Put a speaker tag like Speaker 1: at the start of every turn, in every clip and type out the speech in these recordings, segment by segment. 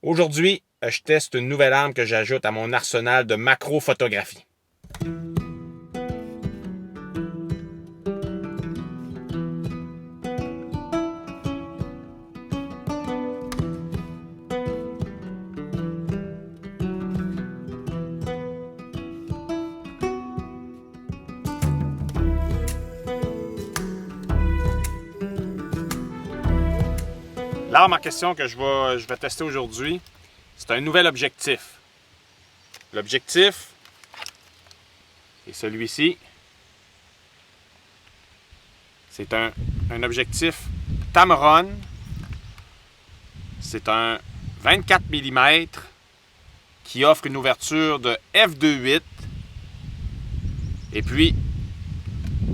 Speaker 1: Aujourd'hui, je teste une nouvelle arme que j'ajoute à mon arsenal de macro-photographie. L'arme en question que je vais tester aujourd'hui, c'est un nouvel objectif. L'objectif est celui-ci. C'est un objectif Tamron. C'est un 24 mm qui offre une ouverture de f2.8. Et puis,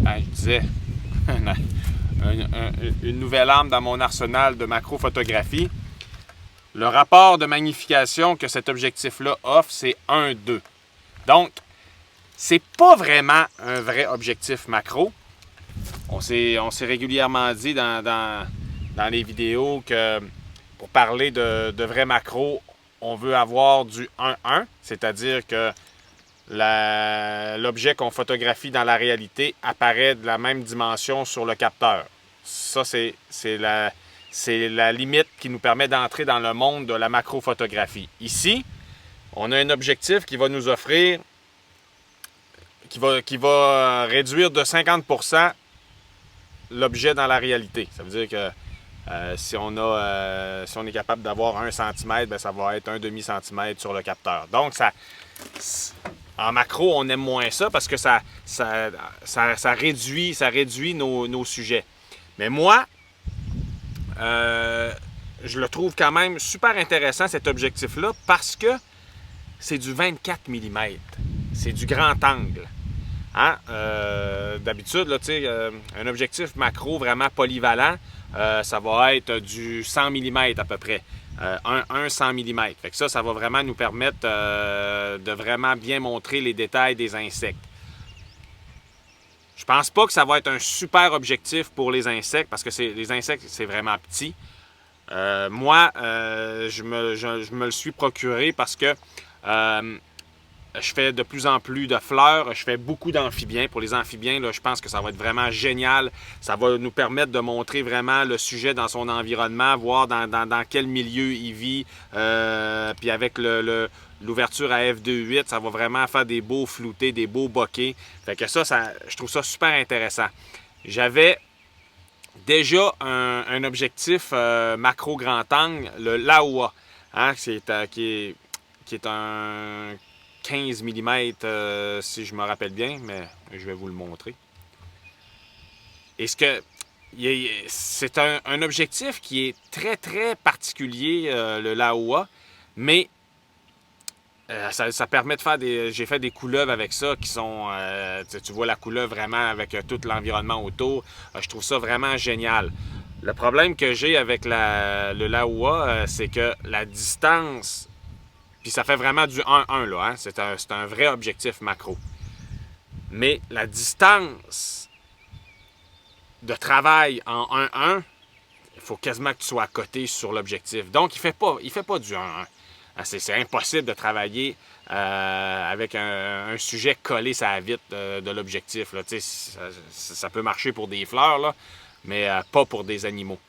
Speaker 1: je disais, une nouvelle arme dans mon arsenal de macro-photographie. Le rapport de magnification que cet objectif-là offre, c'est 1:2. Donc, c'est pas vraiment un vrai objectif macro. On s'est régulièrement dit dans les vidéos que pour parler de vrai macro, on veut avoir du 1:1, c'est-à-dire que l'objet qu'on photographie dans la réalité apparaît de la même dimension sur le capteur. Ça, c'est la limite qui nous permet d'entrer dans le monde de la macrophotographie. Ici, on a un objectif qui va nous offrir, qui va réduire de 50% l'objet dans la réalité. Ça veut dire que si on est capable d'avoir 1 cm, bien, ça va être un demi-centimètre sur le capteur. Donc, en macro, on aime moins ça parce que ça réduit nos sujets. Mais moi, je le trouve quand même super intéressant, cet objectif-là, parce que c'est du 24 mm. C'est du grand angle. Hein? D'habitude, là, un objectif macro vraiment polyvalent, ça va être du 100 mm à peu près. Un 100 mm. Fait que ça va vraiment nous permettre de vraiment bien montrer les détails des insectes. Je pense pas que ça va être un super objectif pour les insectes, parce que les insectes, c'est vraiment petit. Moi, je me le suis procuré parce que je fais de plus en plus de fleurs, je fais beaucoup d'amphibiens. Pour les amphibiens, là, je pense que ça va être vraiment génial. Ça va nous permettre de montrer vraiment le sujet dans son environnement, voir dans quel milieu il vit. Puis avec l'ouverture à f2.8, ça va vraiment faire des beaux floutés, des beaux bokeh. Fait que ça, je trouve ça super intéressant. J'avais déjà un objectif macro grand angle, le Laowa, hein, qui est un 15 mm, si je me rappelle bien, mais je vais vous le montrer. Et c'est un objectif qui est très, très particulier, le Laowa, mais ça permet de faire j'ai fait des couleuvres avec ça qui sont, tu vois la couleuvre vraiment avec tout l'environnement autour. Je trouve ça vraiment génial. Le problème que j'ai avec le Laowa, c'est que la distance, puis ça fait vraiment du 1:1 là, hein? C'est un vrai objectif macro. Mais la distance de travail en 1:1, il faut quasiment que tu sois à côté sur l'objectif. Donc, il fait pas du 1:1. C'est impossible de travailler avec un sujet collé sur la vitre de l'objectif. Ça peut marcher pour des fleurs, là, mais pas pour des animaux.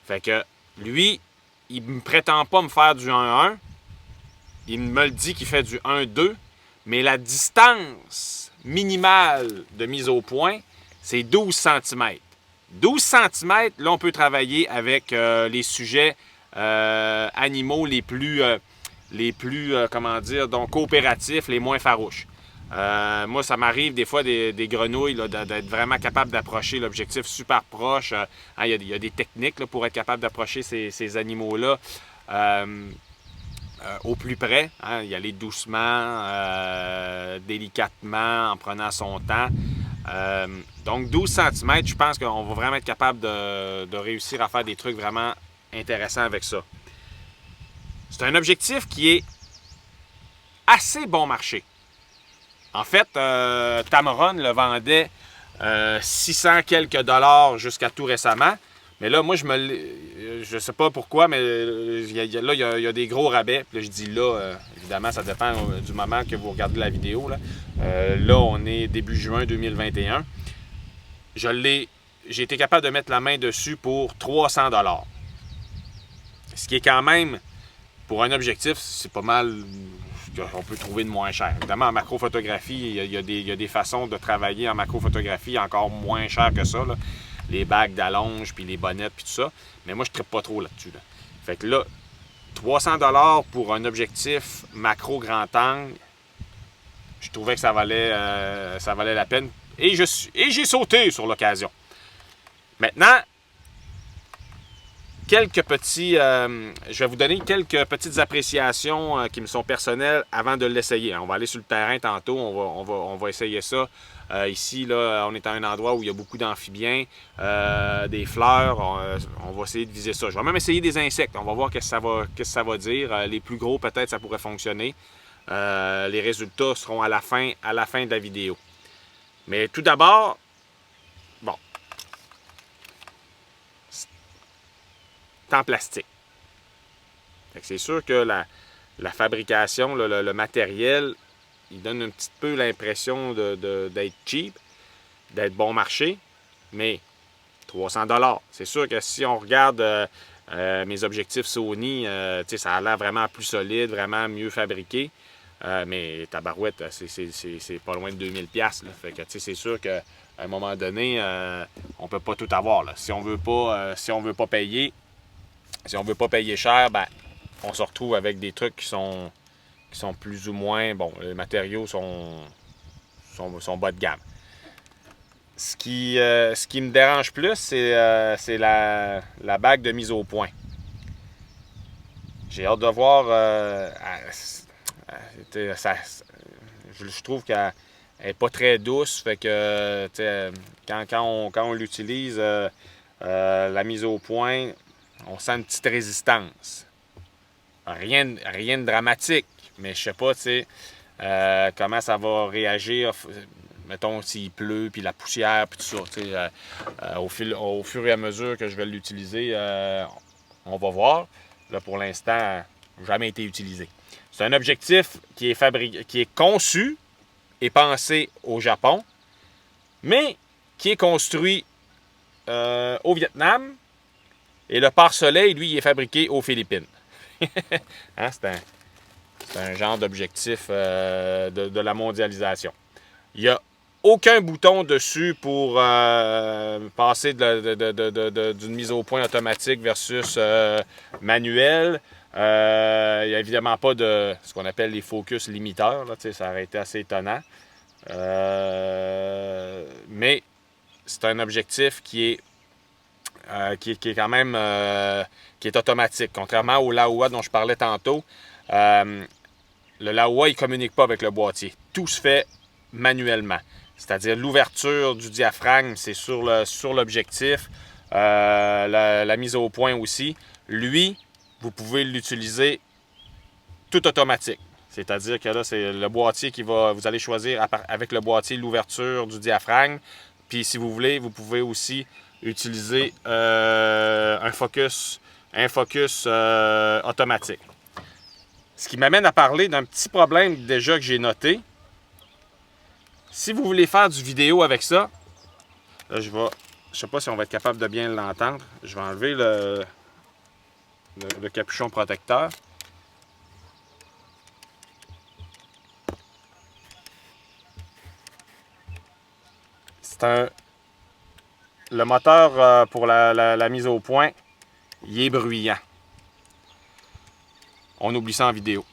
Speaker 1: Fait que lui, il ne prétend pas me faire du 1:1. Il me le dit qu'il fait du 1:2, mais la distance minimale de mise au point, c'est 12 cm. 12 cm, là, on peut travailler avec les sujets animaux les plus comment dire, donc coopératifs, les moins farouches. Moi, ça m'arrive des fois des grenouilles là, d'être vraiment capable d'approcher l'objectif super proche. Il y a des techniques là, pour être capable d'approcher ces animaux-là au plus près. Hein, y aller doucement, délicatement, en prenant son temps. Donc 12 cm, je pense qu'on va vraiment être capable de réussir à faire des trucs vraiment intéressants avec ça. C'est un objectif qui est assez bon marché. En fait, Tamron le vendait 600 quelques dollars jusqu'à tout récemment. Mais là, moi, je sais pas pourquoi, mais il y a des gros rabais. Puis là, je dis là, évidemment, ça dépend du moment que vous regardez la vidéo. Là, on est début juin 2021. J'ai été capable de mettre la main dessus pour 300 $. Ce qui est quand même, pour un objectif, c'est pas mal qu'on peut trouver de moins cher. Évidemment, en macrophotographie, il y a des façons de travailler en macrophotographie encore moins cher que ça, là. Les bagues d'allonge, puis les bonnettes, puis tout ça. Mais moi, je ne trippe pas trop là-dessus. Là. Fait que là, 300 $ pour un objectif macro grand angle, je trouvais que ça valait la peine. Et j'ai sauté sur l'occasion. Maintenant, je vais vous donner quelques petites appréciations qui me sont personnelles avant de l'essayer. On va aller sur le terrain tantôt, on va essayer ça. Ici, là, on est à un endroit où il y a beaucoup d'amphibiens, des fleurs. On va essayer de viser ça. Je vais même essayer des insectes. On va voir qu'est-ce que ça va dire. Les plus gros, peut-être, ça pourrait fonctionner. Les résultats seront à la fin de la vidéo. Mais tout d'abord, bon, c'est en plastique. C'est sûr que la fabrication, le matériel, il donne un petit peu l'impression d'être cheap, d'être bon marché, mais 300 $. C'est sûr que si on regarde mes objectifs Sony, ça a l'air vraiment plus solide, vraiment mieux fabriqué. Mais tabarouette, c'est pas loin de 2000 $. Là. Fait que c'est sûr qu'à un moment donné, on peut pas tout avoir. Là. Si on veut pas payer cher, ben, on se retrouve avec des trucs qui sont plus ou moins, bon, les matériaux sont bas de gamme. Ce qui me dérange plus, c'est la bague de mise au point. J'ai hâte de voir. Je trouve qu'elle n'est pas très douce. Fait que quand on l'utilise, la mise au point, on sent une petite résistance. Rien de dramatique, mais je sais pas, comment ça va réagir, mettons, s'il pleut, puis la poussière, puis tout ça. Au fur et à mesure que je vais l'utiliser, on va voir. Là, pour l'instant, jamais été utilisé. C'est un objectif qui est conçu et pensé au Japon, mais qui est construit au Vietnam, et le pare-soleil, lui, il est fabriqué aux Philippines. Hein, c'est un genre d'objectif de la mondialisation. Il n'y a aucun bouton dessus pour passer d'une mise au point automatique versus manuelle. Il n'y a évidemment pas de ce qu'on appelle les focus limiteurs. Là, ça aurait été assez étonnant. Mais c'est un objectif qui est quand même qui est automatique. Contrairement au Laowa dont je parlais tantôt, le Laowa, il ne communique pas avec le boîtier. Tout se fait manuellement. C'est-à-dire l'ouverture du diaphragme, c'est sur l'objectif. La mise au point aussi. Lui, vous pouvez l'utiliser tout automatique. C'est-à-dire que là, c'est le boîtier vous allez choisir avec le boîtier l'ouverture du diaphragme. Puis si vous voulez, vous pouvez aussi utiliser un focus automatique. Ce qui m'amène à parler d'un petit problème déjà que j'ai noté. Si vous voulez faire du vidéo avec ça, là, je sais pas si on va être capable de bien l'entendre. Je vais enlever le capuchon protecteur. Le moteur pour la mise au point, il est bruyant. On oublie ça en vidéo.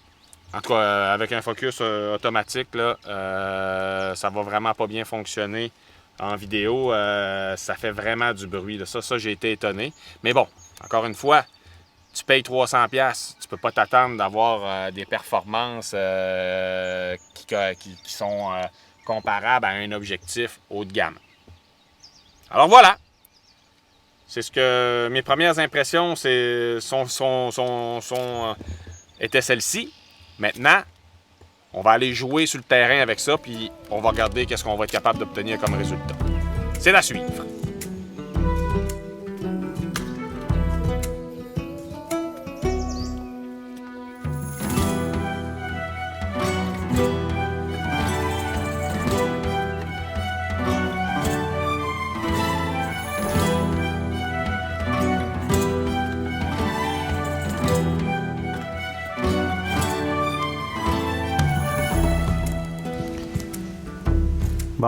Speaker 1: En tout cas, avec un focus automatique, là, ça va vraiment pas bien fonctionner en vidéo. Ça fait vraiment du bruit. Là. Ça, j'ai été étonné. Mais bon, encore une fois, tu payes 300$. Tu peux pas t'attendre d'avoir des performances qui sont comparables à un objectif haut de gamme. Alors voilà! C'est ce que mes premières impressions étaient celles-ci. Maintenant, on va aller jouer sur le terrain avec ça, puis on va regarder qu'est-ce qu'on va être capable d'obtenir comme résultat. C'est à suivre.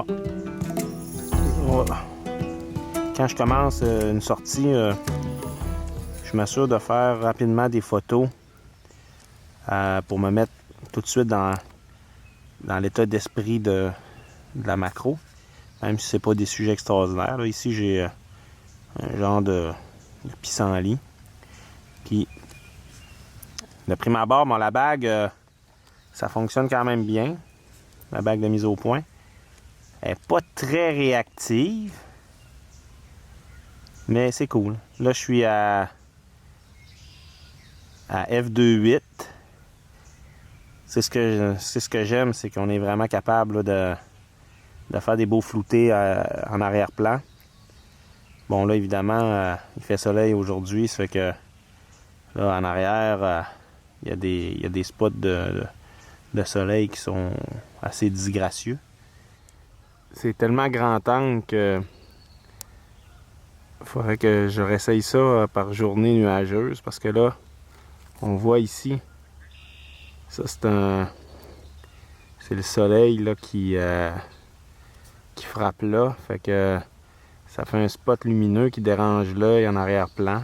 Speaker 1: Bon. Quand je commence une sortie, je m'assure de faire rapidement des photos pour me mettre tout de suite dans l'état d'esprit de la macro. Même si c'est pas des sujets extraordinaires. Là, ici, j'ai un genre de pissenlit qui, de prime abord, la bague, ça fonctionne quand même bien. La bague de mise au point. Elle n'est pas très réactive. Mais c'est cool. Là, je suis à F2.8. C'est ce que j'aime, c'est qu'on est vraiment capable là, de faire des beaux floutés en arrière-plan. Bon, là, évidemment, il fait soleil aujourd'hui, ça fait que là, en arrière, il y a des spots de soleil qui sont assez disgracieux. C'est tellement grand angle que il faudrait que je réessaye ça par journée nuageuse, parce que là, on voit ici, ça c'est le soleil là, qui frappe là, fait que ça fait un spot lumineux qui dérange l'œil en arrière-plan.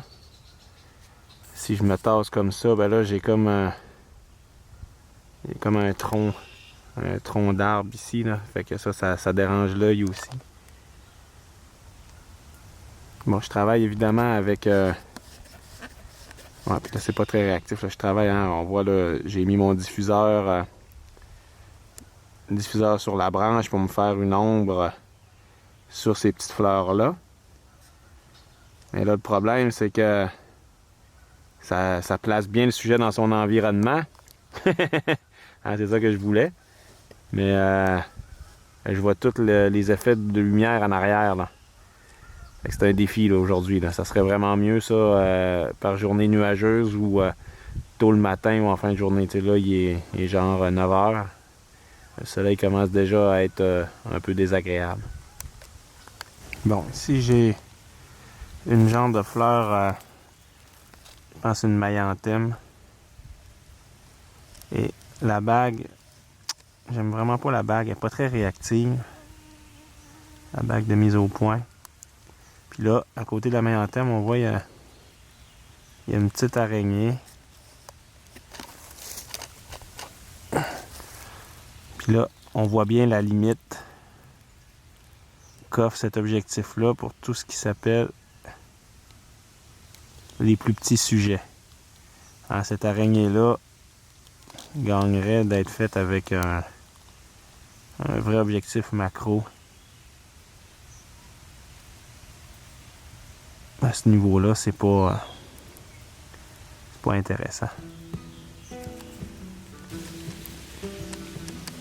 Speaker 1: Si je me tasse comme ça, ben là j'ai comme un tronc d'arbre ici là, fait que ça dérange l'œil aussi. Bon, je travaille évidemment avec ouais, puis là c'est pas très réactif là, je travaille, hein, on voit là, j'ai mis mon diffuseur sur la branche pour me faire une ombre sur ces petites fleurs là. Mais là le problème c'est que ça place bien le sujet dans son environnement. Hein, c'est ça que je voulais. Mais je vois tous les effets de lumière en arrière là. C'est un défi là, aujourd'hui. Là. Ça serait vraiment mieux ça par journée nuageuse ou tôt le matin ou en fin de journée. Tu sais, là, il est genre 9 h. Le soleil commence déjà à être un peu désagréable. Bon, ici j'ai une genre de fleur, je pense une maillanthème. Et la bague, j'aime vraiment pas la bague, elle n'est pas très réactive. La bague de mise au point. Puis là, à côté de la maillanthème, on voit il y a une petite araignée. Puis là, on voit bien la limite qu'offre cet objectif-là pour tout ce qui s'appelle les plus petits sujets. Alors, cette araignée-là gagnerait d'être faite avec un vrai objectif macro. À ce niveau-là, c'est pas intéressant.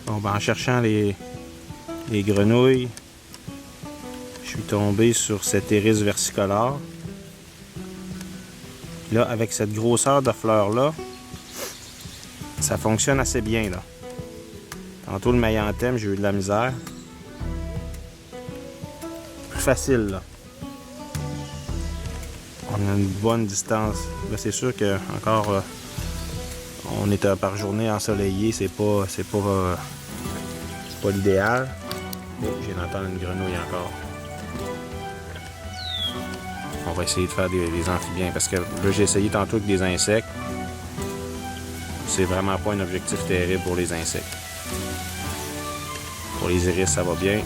Speaker 1: Bon, ben, en cherchant les grenouilles, je suis tombé sur cet iris versicolore. Là, avec cette grosseur de fleurs-là, ça fonctionne assez bien, là. Tantôt, le maillanthème, j'ai eu de la misère. Plus facile, là. On a une bonne distance. Là, c'est sûr que encore on est par journée ensoleillée, c'est pas l'idéal. Oh, j'ai entendu une grenouille encore. On va essayer de faire des amphibiens parce que là j'ai essayé tantôt avec des insectes. C'est vraiment pas un objectif terrible pour les insectes. Pour les iris, ça va bien.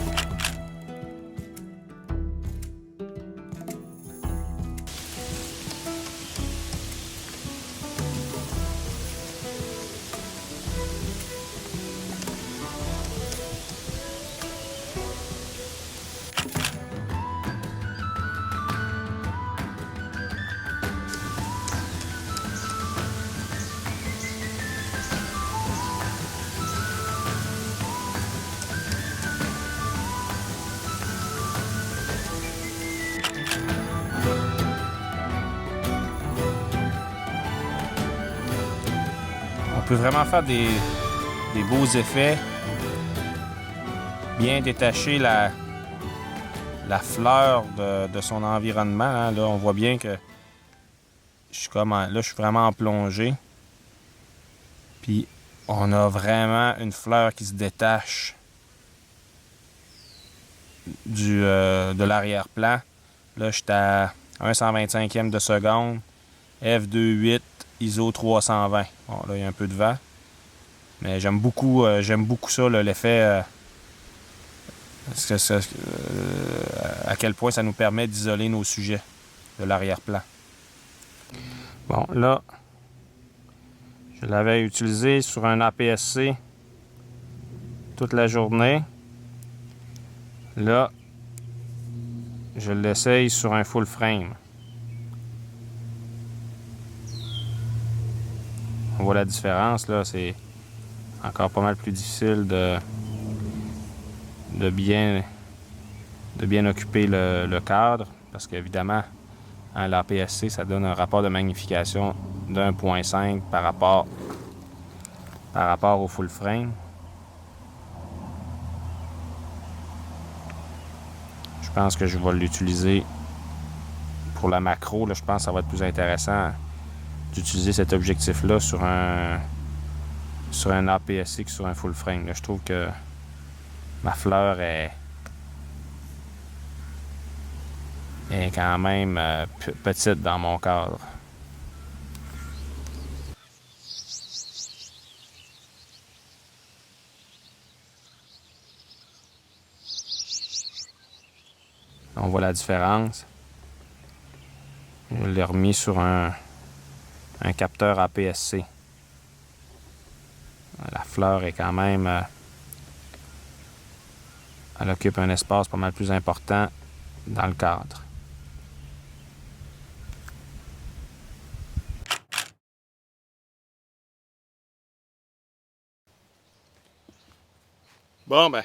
Speaker 1: On peut vraiment faire des beaux effets, bien détacher la fleur de son environnement. Hein. Là, on voit bien que je suis vraiment en plongée. Puis on a vraiment une fleur qui se détache de l'arrière-plan. Là, j'étais à 1/125e de seconde. F2.8, ISO 320. Bon, là, il y a un peu de vent. Mais j'aime beaucoup ça, l'effet... à quel point ça nous permet d'isoler nos sujets de l'arrière-plan. Bon, là, je l'avais utilisé sur un APS-C toute la journée. Là, je l'essaye sur un full frame. On voit la différence, là, c'est encore pas mal plus difficile de bien occuper le cadre, parce qu'évidemment, hein, l'APS-C, ça donne un rapport de magnification de 1.5 par rapport au full frame. Je pense que je vais l'utiliser pour la macro. Là, je pense que ça va être plus intéressant d'utiliser cet objectif-là sur un APS-C que sur un full frame. Là, je trouve que ma fleur est quand même petite dans mon cadre. On voit la différence. Je l'ai remis sur un capteur APS-C. La fleur est quand même... elle occupe un espace pas mal plus important dans le cadre. Bon, ben,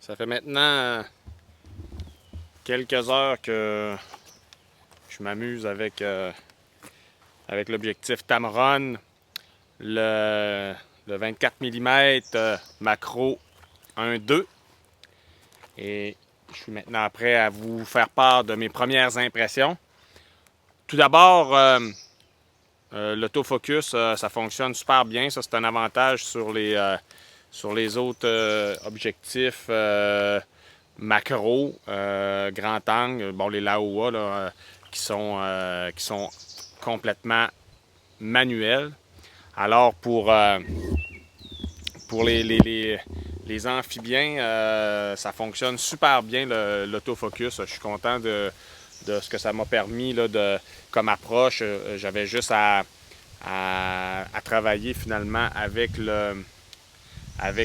Speaker 1: ça fait maintenant quelques heures que je m'amuse avec l'objectif Tamron, le 24 mm macro 1.2. Et je suis maintenant prêt à vous faire part de mes premières impressions. Tout d'abord, l'autofocus, ça fonctionne super bien. Ça, c'est un avantage sur les autres objectifs macro, grand angle, bon, les Laowa là, qui sont complètement manuels. Alors pour les amphibiens, ça fonctionne super bien l'autofocus. Je suis content de ce que ça m'a permis là, comme approche. J'avais juste à travailler finalement avec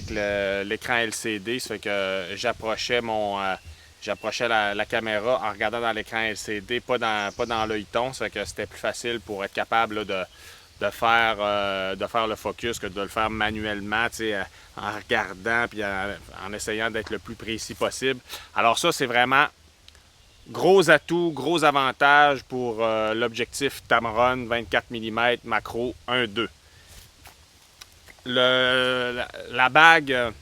Speaker 1: l'écran LCD. Ça fait que j'approchais la caméra en regardant dans l'écran LCD, pas dans l'œilleton. Ça fait que c'était plus facile pour être capable là, de faire le focus que de le faire manuellement, en regardant et en essayant d'être le plus précis possible. Alors ça, c'est vraiment gros atout, gros avantage pour l'objectif Tamron 24 mm macro 1.2. La bague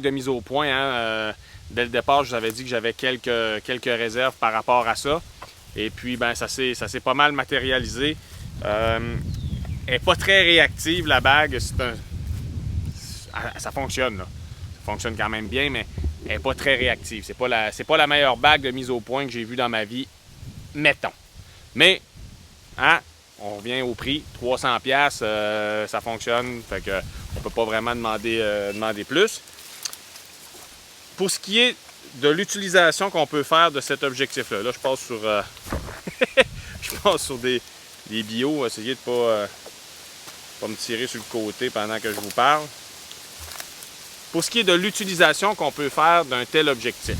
Speaker 1: de mise au point, hein, dès le départ, je vous avais dit que j'avais quelques réserves par rapport à ça. Et puis, ben, ça s'est pas mal matérialisé. Elle n'est pas très réactive, la bague. Ça fonctionne, là. Ça fonctionne quand même bien, mais elle n'est pas très réactive. C'est pas la meilleure bague de mise au point que j'ai vue dans ma vie, mettons. Mais, hein, on revient au prix, 300$, ça fonctionne, fait que on peut pas vraiment demander plus. Pour ce qui est de l'utilisation qu'on peut faire de cet objectif-là, là je passe sur, je passe sur des bios, essayer de pas me tirer sur le côté pendant que je vous parle. Pour ce qui est de l'utilisation qu'on peut faire d'un tel objectif,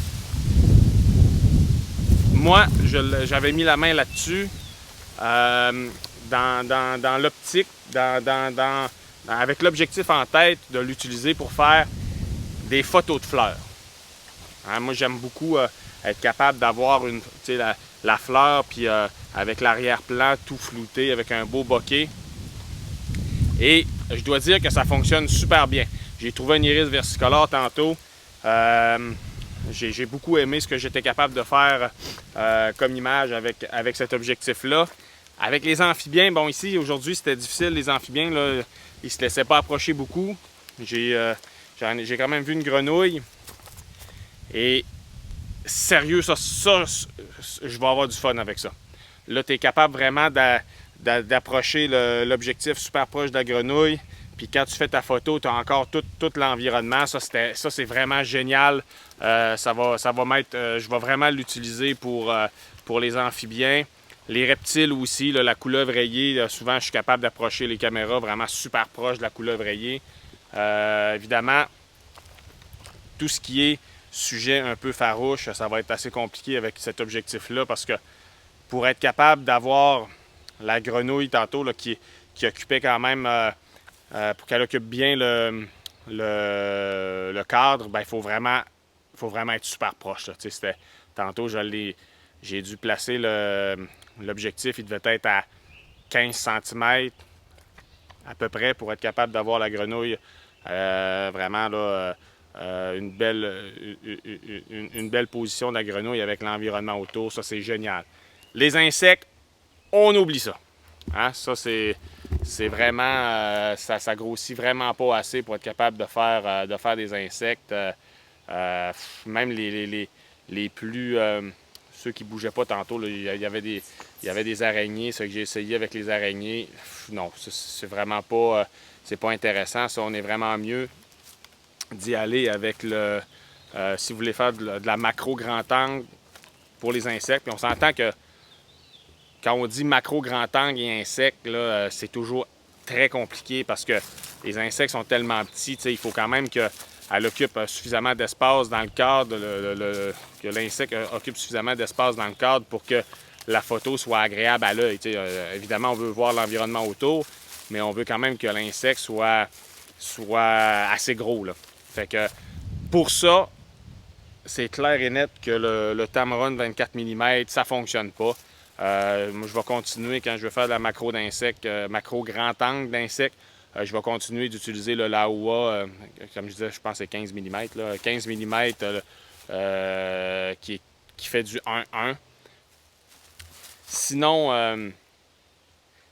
Speaker 1: moi, j'avais mis la main là-dessus. Dans l'optique, avec l'objectif en tête de l'utiliser pour faire des photos de fleurs. Hein, moi, j'aime beaucoup être capable d'avoir la fleur, puis avec l'arrière-plan tout flouté, avec un beau bokeh. Et je dois dire que ça fonctionne super bien. J'ai trouvé un iris versicolore tantôt. J'ai beaucoup aimé ce que j'étais capable de faire comme image avec cet objectif-là. Avec les amphibiens, bon ici aujourd'hui c'était difficile, les amphibiens, là, ils ne se laissaient pas approcher beaucoup. J'ai quand même vu une grenouille. Et sérieux, je vais avoir du fun avec ça. Là, tu es capable vraiment d'approcher l'objectif super proche de la grenouille. Puis quand tu fais ta photo, tu as encore tout l'environnement. Ça, c'est vraiment génial. Ça va m'être, je vais vraiment l'utiliser pour les amphibiens. Les reptiles aussi, là, la couleuvre rayée, souvent je suis capable d'approcher les caméras vraiment super proche de la couleuvre rayée. Évidemment, tout ce qui est sujet un peu farouche, ça va être assez compliqué avec cet objectif-là parce que pour être capable d'avoir la grenouille tantôt là, qui occupait quand même, pour qu'elle occupe bien le cadre, ben, il faut vraiment être super proche. Là. Tantôt, j'ai dû placer l'objectif, il devait être à 15 cm à peu près pour être capable d'avoir la grenouille vraiment là, une belle position de la grenouille avec l'environnement autour. Ça, c'est génial. Les insectes, on oublie ça. Hein? Ça, c'est vraiment... ça grossit vraiment pas assez pour être capable de faire des insectes. Même les plus... ceux qui bougeaient pas tantôt, là, il y avait des araignées. Ce que j'ai essayé avec les araignées, non, c'est vraiment pas... c'est pas intéressant. Ça, on est vraiment mieux d'y aller avec si vous voulez faire de la macro grand angle pour les insectes. Puis on s'entend que quand on dit macro grand angle et insectes, c'est toujours très compliqué parce que les insectes sont tellement petits. Il faut quand même qu'elle occupe suffisamment d'espace dans le cadre, que l'insecte occupe suffisamment d'espace dans le cadre pour que la photo soit agréable à l'œil. Évidemment, on veut voir l'environnement autour, mais on veut quand même que l'insecte soit assez gros. Là. Fait que pour ça, c'est clair et net que le Tamron 24 mm, ça ne fonctionne pas. Moi, je vais continuer quand je vais faire de la macro d'insectes, macro grand angle d'insectes. Je vais continuer d'utiliser le Laowa, comme je disais, je pense que c'est 15 mm. Là, 15 mm qui fait du 1-1. Sinon,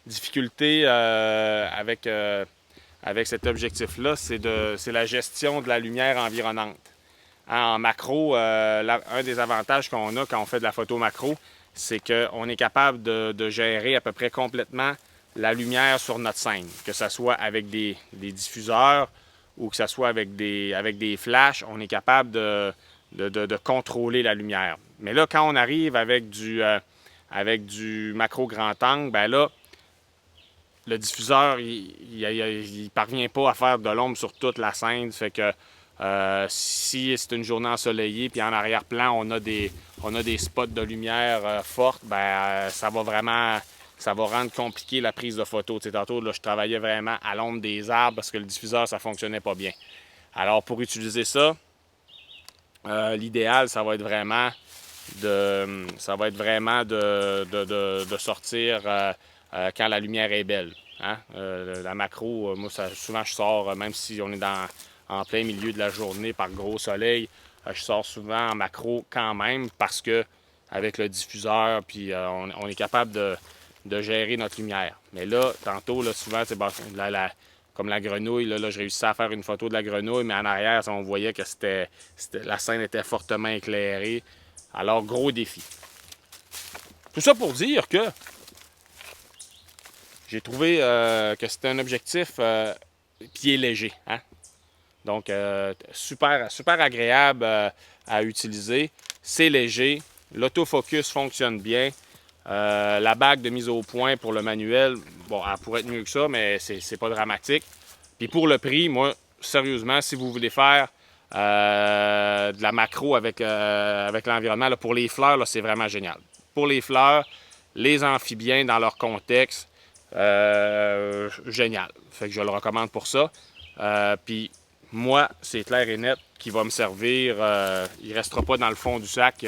Speaker 1: difficulté avec cet objectif-là, c'est la gestion de la lumière environnante. En macro, un des avantages qu'on a quand on fait de la photo macro, c'est qu'on est capable de gérer à peu près complètement la lumière sur notre scène, que ce soit avec des diffuseurs ou que ce soit avec des flashs, on est capable de contrôler la lumière. Mais là, quand on arrive avec du macro grand angle, ben là, le diffuseur, il parvient pas à faire de l'ombre sur toute la scène. Fait que si c'est une journée ensoleillée, puis en arrière-plan, on a des spots de lumière fortes, ben ça va rendre compliqué la prise de photo. T'sais, tantôt, là, je travaillais vraiment à l'ombre des arbres parce que le diffuseur, ça fonctionnait pas bien. Alors, pour utiliser ça, l'idéal, ça va être vraiment de sortir quand la lumière est belle. Hein? La macro, moi, souvent, je sors, même si on est en plein milieu de la journée par gros soleil, je sors souvent en macro quand même parce que avec le diffuseur, puis on est capable de gérer notre lumière. Mais là, tantôt, là, souvent, c'est comme la grenouille, là, je réussissais à faire une photo de la grenouille, mais en arrière, on voyait que la scène était fortement éclairée. Alors, gros défi. Tout ça pour dire que j'ai trouvé que c'était un objectif pied léger. Hein? Donc, super agréable à utiliser. C'est léger. L'autofocus fonctionne bien. La bague de mise au point pour le manuel, bon, elle pourrait être mieux que ça, mais c'est pas dramatique. Puis pour le prix, moi, sérieusement, si vous voulez faire de la macro avec l'environnement, pour les fleurs, c'est vraiment génial. Pour les fleurs, les amphibiens dans leur contexte, génial. Fait que je le recommande pour ça. Puis moi, c'est clair et net qu'il va me servir. Il ne restera pas dans le fond du sac.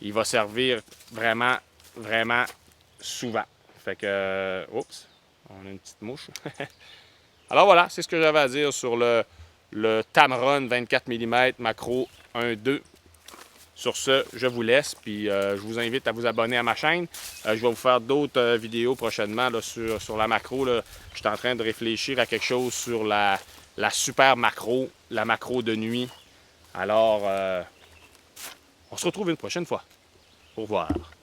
Speaker 1: Il va servir vraiment souvent. Fait que, oups, on a une petite mouche. Alors voilà, c'est ce que j'avais à dire sur le Tamron 24 mm macro 1.2. Sur ce, je vous laisse, puis je vous invite à vous abonner à ma chaîne. Je vais vous faire d'autres vidéos prochainement là, sur la macro. Là. Je suis en train de réfléchir à quelque chose sur la super macro, la macro de nuit. Alors, On se retrouve une prochaine fois. Au revoir.